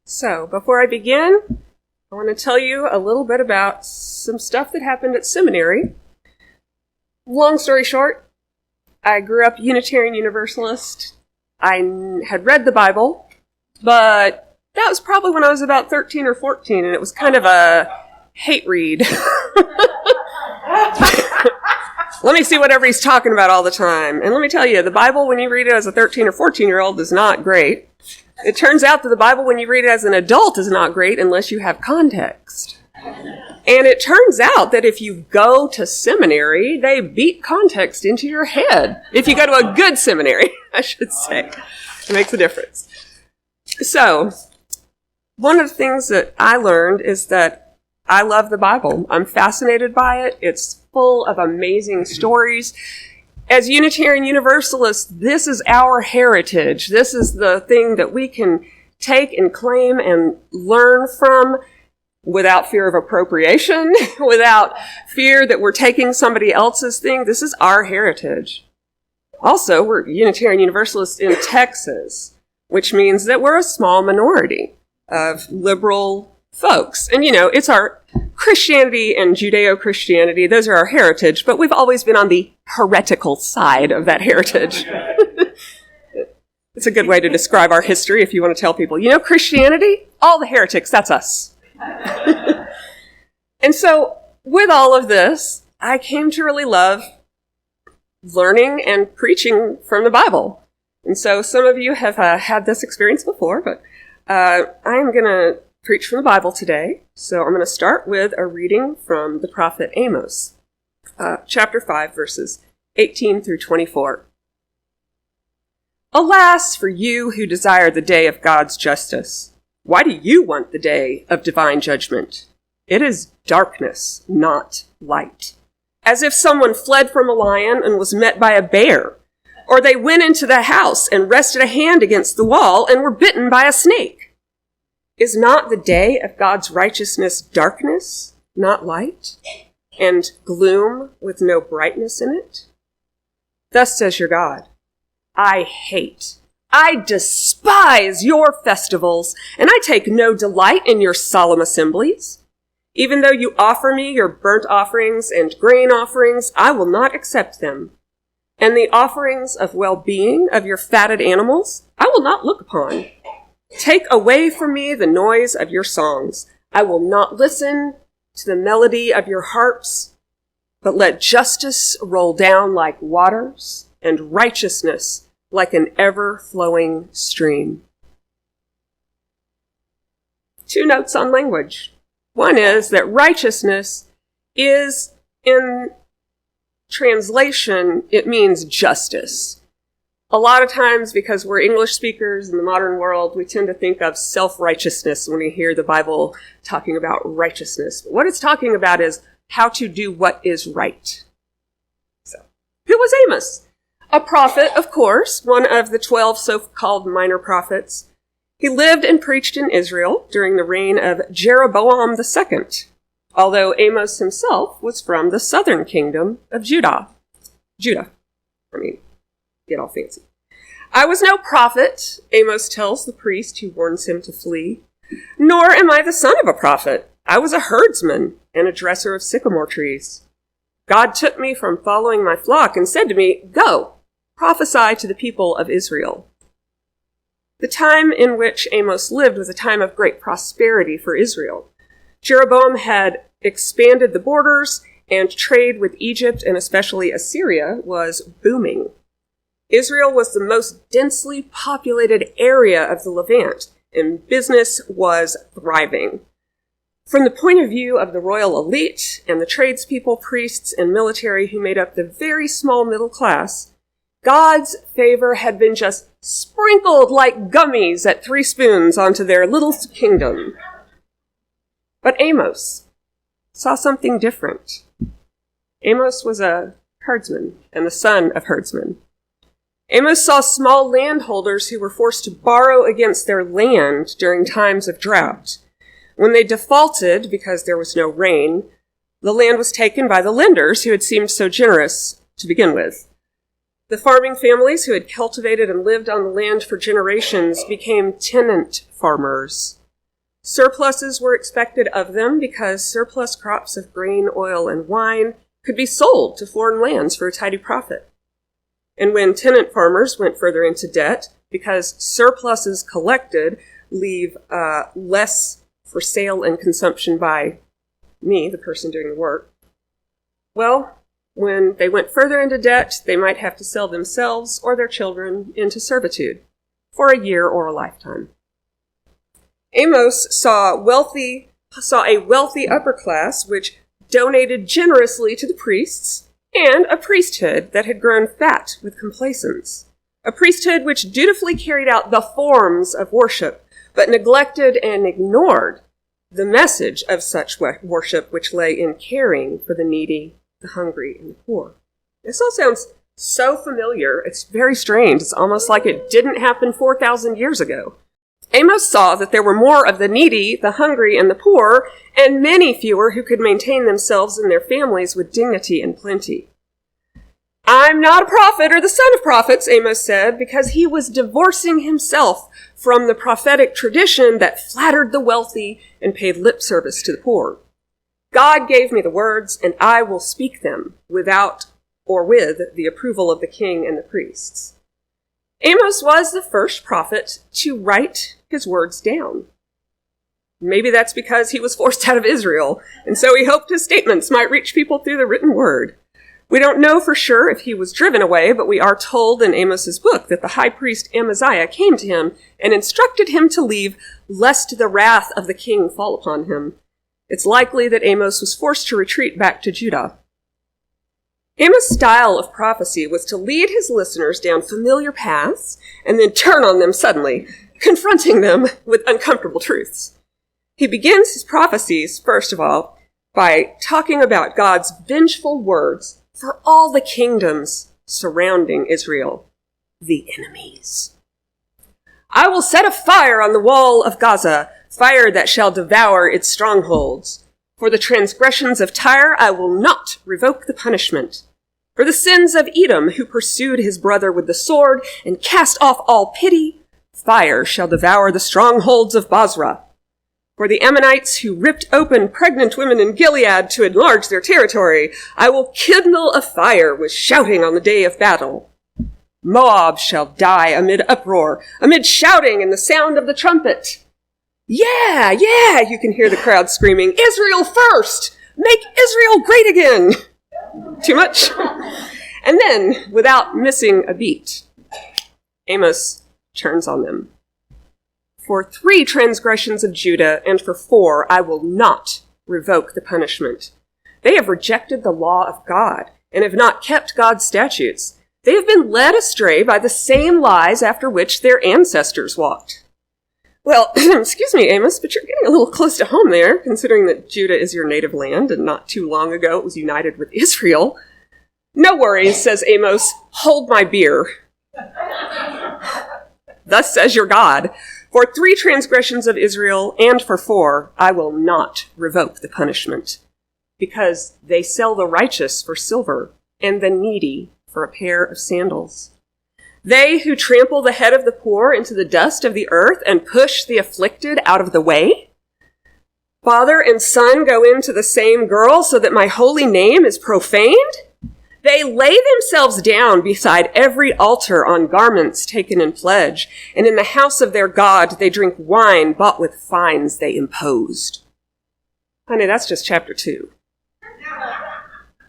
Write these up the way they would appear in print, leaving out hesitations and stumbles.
So, before I begin, I want to tell you a little bit about some stuff that happened at seminary. Long story short, I grew up Unitarian Universalist. I had read the Bible, but that was probably when I was about 13 or 14, and it was kind of a hate read. Let me see whatever he's talking about all the time. And let me tell you, the Bible, when you read it as a 13 or 14-year-old, is not great. It turns out that the Bible, when you read it as an adult, is not great unless you have context. And it turns out that if you go to seminary, they beat context into your head. If you go to a good seminary, I should say. It makes a difference. So, one of the things that I learned is that I love the Bible. I'm fascinated by it. It's full of amazing stories. As Unitarian Universalists, this is our heritage. This is the thing that we can take and claim and learn from without fear of appropriation, without fear that we're taking somebody else's thing. This is our heritage. Also, we're Unitarian Universalists in Texas, which means that we're a small minority of liberal folks. And, it's our Christianity and Judeo-Christianity. Those are our heritage, but we've always been on the heretical side of that heritage. It's a good way to describe our history if you want to tell people, Christianity, all the heretics, that's us. And so, with all of this, I came to really love learning and preaching from the Bible. And so, some of you have had this experience before, but I am going to preach from the Bible today. So I'm going to start with a reading from the prophet Amos, chapter 5, verses 18 through 24. Alas for you who desire the day of God's justice. Why do you want the day of divine judgment? It is darkness, not light. As if someone fled from a lion and was met by a bear, or they went into the house and rested a hand against the wall and were bitten by a snake. Is not the day of God's righteousness darkness, not light, and gloom with no brightness in it? Thus says your God, I despise your festivals, and I take no delight in your solemn assemblies. Even though you offer me your burnt offerings and grain offerings, I will not accept them. And the offerings of well-being of your fatted animals, I will not look upon. Take away from me the noise of your songs. I will not listen to the melody of your harps, but let justice roll down like waters and righteousness like an ever-flowing stream. 2 notes on language. One is that righteousness is, in translation, it means justice. A lot of times, because we're English speakers in the modern world, we tend to think of self-righteousness when we hear the Bible talking about righteousness. But what it's talking about is how to do what is right. So, who was Amos? A prophet, of course, one of the 12 so-called minor prophets. He lived and preached in Israel during the reign of Jeroboam II, although Amos himself was from the southern kingdom of Judah. Get all fancy. I was no prophet, Amos tells the priest who warns him to flee. Nor am I the son of a prophet. I was a herdsman and a dresser of sycamore trees. God took me from following my flock and said to me, Go, prophesy to the people of Israel. The time in which Amos lived was a time of great prosperity for Israel. Jeroboam had expanded the borders, and trade with Egypt and especially Assyria was booming. Israel was the most densely populated area of the Levant, and business was thriving. From the point of view of the royal elite and the tradespeople, priests, and military who made up the very small middle class, God's favor had been just sprinkled like gummies at 3 spoons onto their little kingdom. But Amos saw something different. Amos was a herdsman and the son of herdsmen. Amos saw small landholders who were forced to borrow against their land during times of drought. When they defaulted because there was no rain, the land was taken by the lenders who had seemed so generous to begin with. The farming families who had cultivated and lived on the land for generations became tenant farmers. Surpluses were expected of them because surplus crops of grain, oil, and wine could be sold to foreign lands for a tidy profit. And when tenant farmers went further into debt, because surpluses collected leave less for sale and consumption by me, the person doing the work, well, when they went further into debt, they might have to sell themselves or their children into servitude for a year or a lifetime. Amos saw a wealthy upper class which donated generously to the priests, and a priesthood that had grown fat with complacence, a priesthood which dutifully carried out the forms of worship, but neglected and ignored the message of such worship which lay in caring for the needy, the hungry, and the poor. This all sounds so familiar, it's very strange. It's almost like it didn't happen 4,000 years ago. Amos saw that there were more of the needy, the hungry, and the poor, and many fewer who could maintain themselves and their families with dignity and plenty. I'm not a prophet or the son of prophets, Amos said, because he was divorcing himself from the prophetic tradition that flattered the wealthy and paid lip service to the poor. God gave me the words, and I will speak them without or with the approval of the king and the priests. Amos was the first prophet to write his words down. Maybe that's because he was forced out of Israel, and so he hoped his statements might reach people through the written word. We don't know for sure if he was driven away, but we are told in Amos's book that the high priest Amaziah came to him and instructed him to leave, lest the wrath of the king fall upon him. It's likely that Amos was forced to retreat back to Judah. Amos' style of prophecy was to lead his listeners down familiar paths and then turn on them suddenly, confronting them with uncomfortable truths. He begins his prophecies, first of all, by talking about God's vengeful words for all the kingdoms surrounding Israel, the enemies. I will set a fire on the wall of Gaza, fire that shall devour its strongholds. For the transgressions of Tyre I will not revoke the punishment. For the sins of Edom, who pursued his brother with the sword and cast off all pity, fire shall devour the strongholds of Basra. For the Ammonites who ripped open pregnant women in Gilead to enlarge their territory, I will kindle a fire with shouting on the day of battle. Moab shall die amid uproar, amid shouting and the sound of the trumpet. Yeah, you can hear the crowd screaming, Israel first! Make Israel great again! Too much? And then, without missing a beat, Amos turns on them. For 3 transgressions of Judah, and for 4, I will not revoke the punishment. They have rejected the law of God, and have not kept God's statutes. They have been led astray by the same lies after which their ancestors walked. Well, excuse me, Amos, but you're getting a little close to home there, considering that Judah is your native land, and not too long ago it was united with Israel. No worries, says Amos, hold my beer. Thus says your God, for 3 transgressions of Israel, and for 4, I will not revoke the punishment, because they sell the righteous for silver, and the needy for a pair of sandals. They who trample the head of the poor into the dust of the earth and push the afflicted out of the way? Father and son go into the same girl so that my holy name is profaned? They lay themselves down beside every altar on garments taken in pledge, and in the house of their God they drink wine bought with fines they imposed. Honey, that's just chapter 2.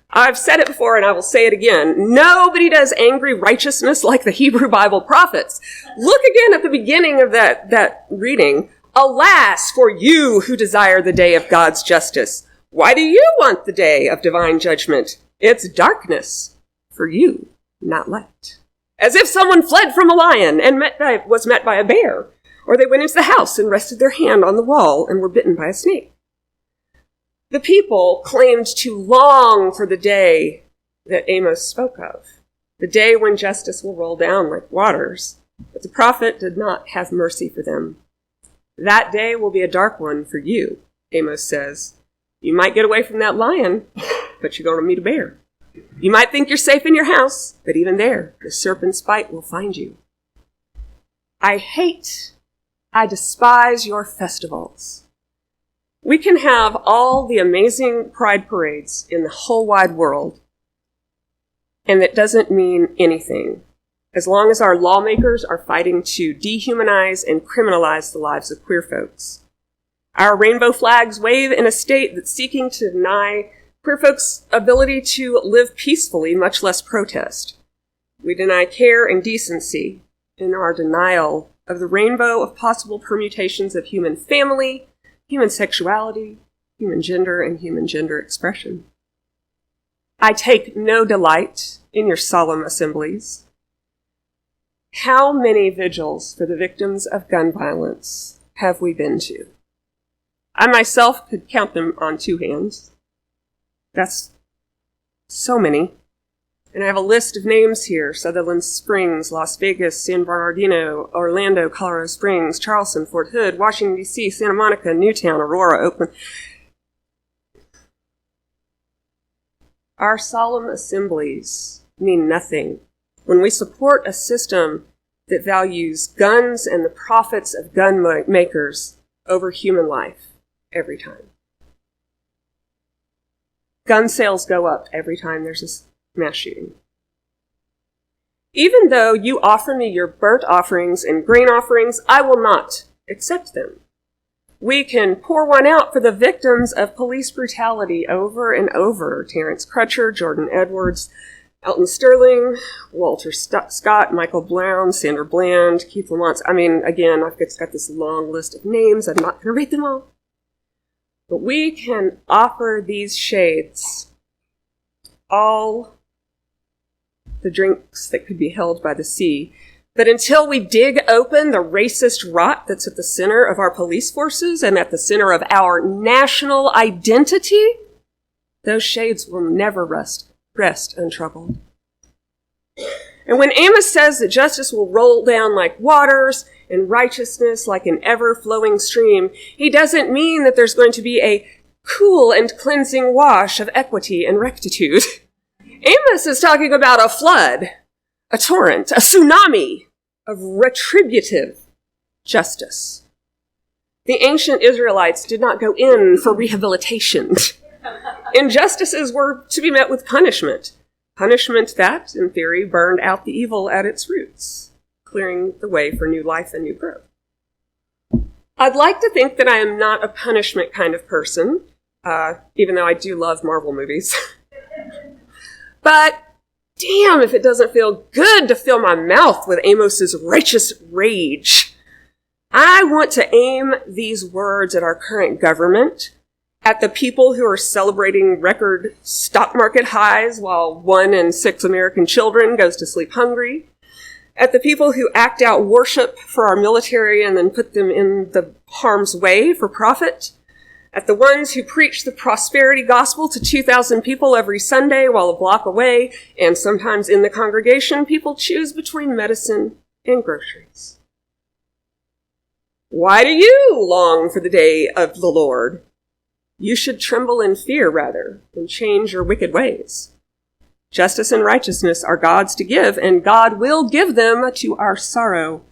I've said it before and I will say it again. Nobody does angry righteousness like the Hebrew Bible prophets. Look again at the beginning of that reading. Alas for you who desire the day of God's justice. Why do you want the day of divine judgment? It's darkness for you, not light. As if someone fled from a lion and was met by a bear, or they went into the house and rested their hand on the wall and were bitten by a snake. The people claimed to long for the day that Amos spoke of, the day when justice will roll down like waters, but the prophet did not have mercy for them. That day will be a dark one for you, Amos says. You might get away from that lion, but you're going to meet a bear. You might think you're safe in your house, but even there, the serpent's bite will find you. I despise your festivals, We can have all the amazing pride parades in the whole wide world, and it doesn't mean anything, as long as our lawmakers are fighting to dehumanize and criminalize the lives of queer folks. Our rainbow flags wave in a state that's seeking to deny queer folks' ability to live peacefully, much less protest. We deny care and decency in our denial of the rainbow of possible permutations of human family, human sexuality, human gender, and human gender expression. I take no delight in your solemn assemblies. How many vigils for the victims of gun violence have we been to? I myself could count them on 2 hands. That's so many. And I have a list of names here: Sutherland Springs, Las Vegas, San Bernardino, Orlando, Colorado Springs, Charleston, Fort Hood, Washington, D.C., Santa Monica, Newtown, Aurora, Oakland. Our solemn assemblies mean nothing when we support a system that values guns and the profits of gun makers over human life every time. Gun sales go up every time there's a mass shooting. Even though you offer me your burnt offerings and grain offerings, I will not accept them. We can pour one out for the victims of police brutality over and over: Terrence Crutcher, Jordan Edwards, Elton Sterling, Walter Scott, Michael Brown, Sandra Bland, Keith Lamont. I mean, again, I've just got this long list of names. I'm not going to read them all. But we can offer these shades all the drinks that could be held by the sea. But until we dig open the racist rot that's at the center of our police forces and at the center of our national identity, those shades will never rest untroubled. And when Amos says that justice will roll down like waters and righteousness like an ever-flowing stream, he doesn't mean that there's going to be a cool and cleansing wash of equity and rectitude. Amos is talking about a flood, a torrent, a tsunami of retributive justice. The ancient Israelites did not go in for rehabilitation. Injustices were to be met with punishment. Punishment that, in theory, burned out the evil at its roots, clearing the way for new life and new growth. I'd like to think that I am not a punishment kind of person, even though I do love Marvel movies. But damn if it doesn't feel good to fill my mouth with Amos's righteous rage. I want to aim these words at our current government, at the people who are celebrating record stock market highs while 1 in 6 American children goes to sleep hungry, at the people who act out worship for our military and then put them in the harm's way for profit, at the ones who preach the prosperity gospel to 2,000 people every Sunday while a block away, and sometimes in the congregation, people choose between medicine and groceries. Why do you long for the day of the Lord? You should tremble in fear, rather, and change your wicked ways. Justice and righteousness are God's to give, and God will give them to our sorrow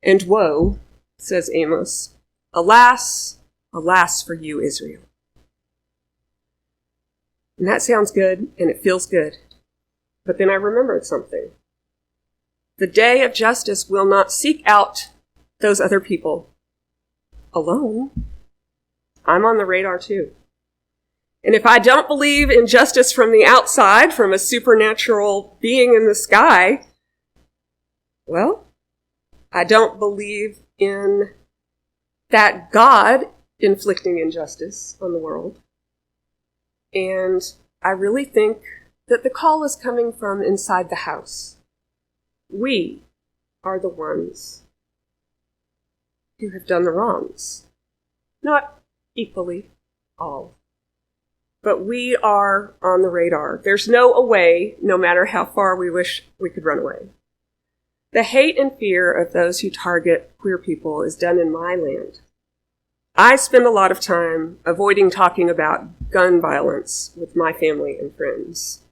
and woe, says Amos. Alas, alas for you, Israel. And that sounds good, and it feels good. But then I remembered something. The day of justice will not seek out those other people alone. I'm on the radar too. And if I don't believe in justice from the outside, from a supernatural being in the sky, well, I don't believe in that God inflicting injustice on the world. And I really think that the call is coming from inside the house. We are the ones who have done the wrongs. Not equally, all. But we are on the radar. There's no away, no matter how far we wish we could run away. The hate and fear of those who target queer people is done in my land. I spend a lot of time avoiding talking about gun violence with my family and friends.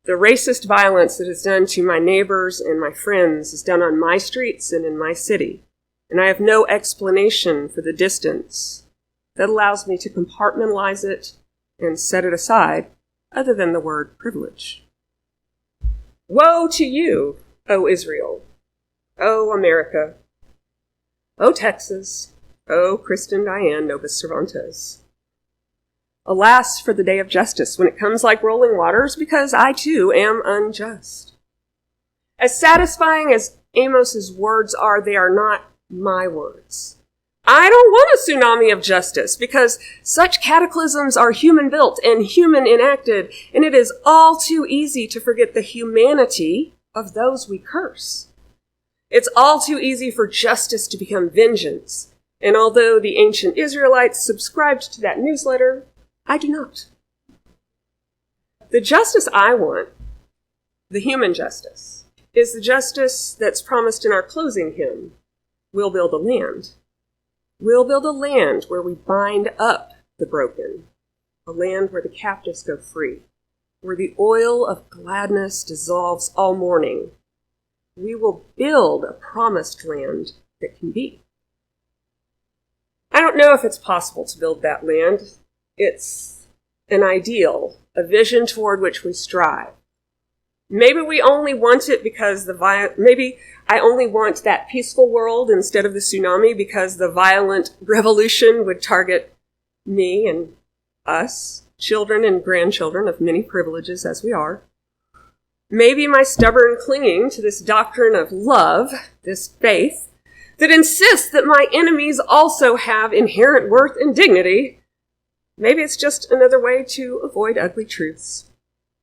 The racist violence that is done to my neighbors and my friends is done on my streets and in my city, and I have no explanation for the distance that allows me to compartmentalize it and set it aside, other than the word privilege. Woe to you, O Israel, O America, O Texas, O Kristen Diane Novus Cervantes. Alas for the day of justice when it comes like rolling waters, because I too am unjust. As satisfying as Amos's words are, they are not my words. I don't want a tsunami of justice, because such cataclysms are human-built and human-enacted, and it is all too easy to forget the humanity of those we curse. It's all too easy for justice to become vengeance, and although the ancient Israelites subscribed to that newsletter, I do not. The justice I want, the human justice, is the justice that's promised in our closing hymn, We'll Build a Land. We'll build a land where we bind up the broken, a land where the captives go free, where the oil of gladness dissolves all mourning. We will build a promised land that can be. I don't know if it's possible to build that land. It's an ideal, a vision toward which we strive. Maybe we only want it because maybe I only want that peaceful world instead of the tsunami because the violent revolution would target me and us, children and grandchildren of many privileges as we are. Maybe my stubborn clinging to this doctrine of love, this faith, that insists that my enemies also have inherent worth and dignity, maybe it's just another way to avoid ugly truths.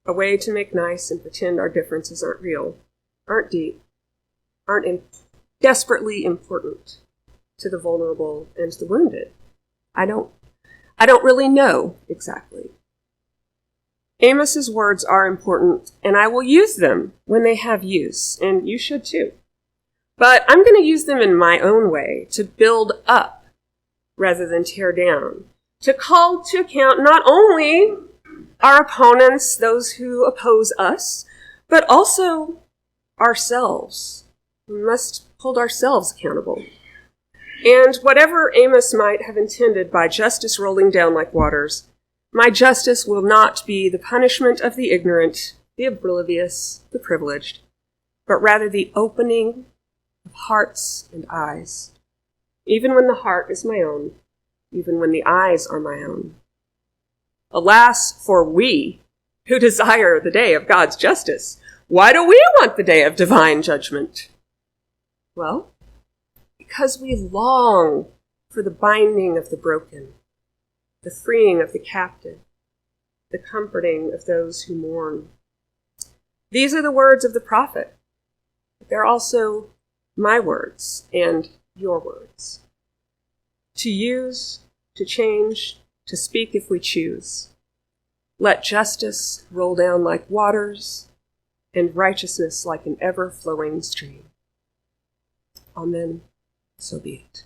A way to make nice and pretend our differences aren't real, aren't deep, aren't desperately important to the vulnerable and to the wounded. I don't really know exactly. Amos's words are important, and I will use them when they have use, and you should too. But I'm going to use them in my own way, to build up rather than tear down, to call to account not only our opponents, those who oppose us, but also ourselves. We must hold ourselves accountable. And whatever Amos might have intended by justice rolling down like waters, my justice will not be the punishment of the ignorant, the oblivious, the privileged, but rather the opening of hearts and eyes, even when the heart is my own, even when the eyes are my own. Alas for we who desire the day of God's justice. Why do we want the day of divine judgment? Well, because we long for the binding of the broken, the freeing of the captive, the comforting of those who mourn. These are the words of the prophet. They're also my words and your words. To use, to change, to speak if we choose. Let justice roll down like waters, and righteousness like an ever-flowing stream. Amen. So be it.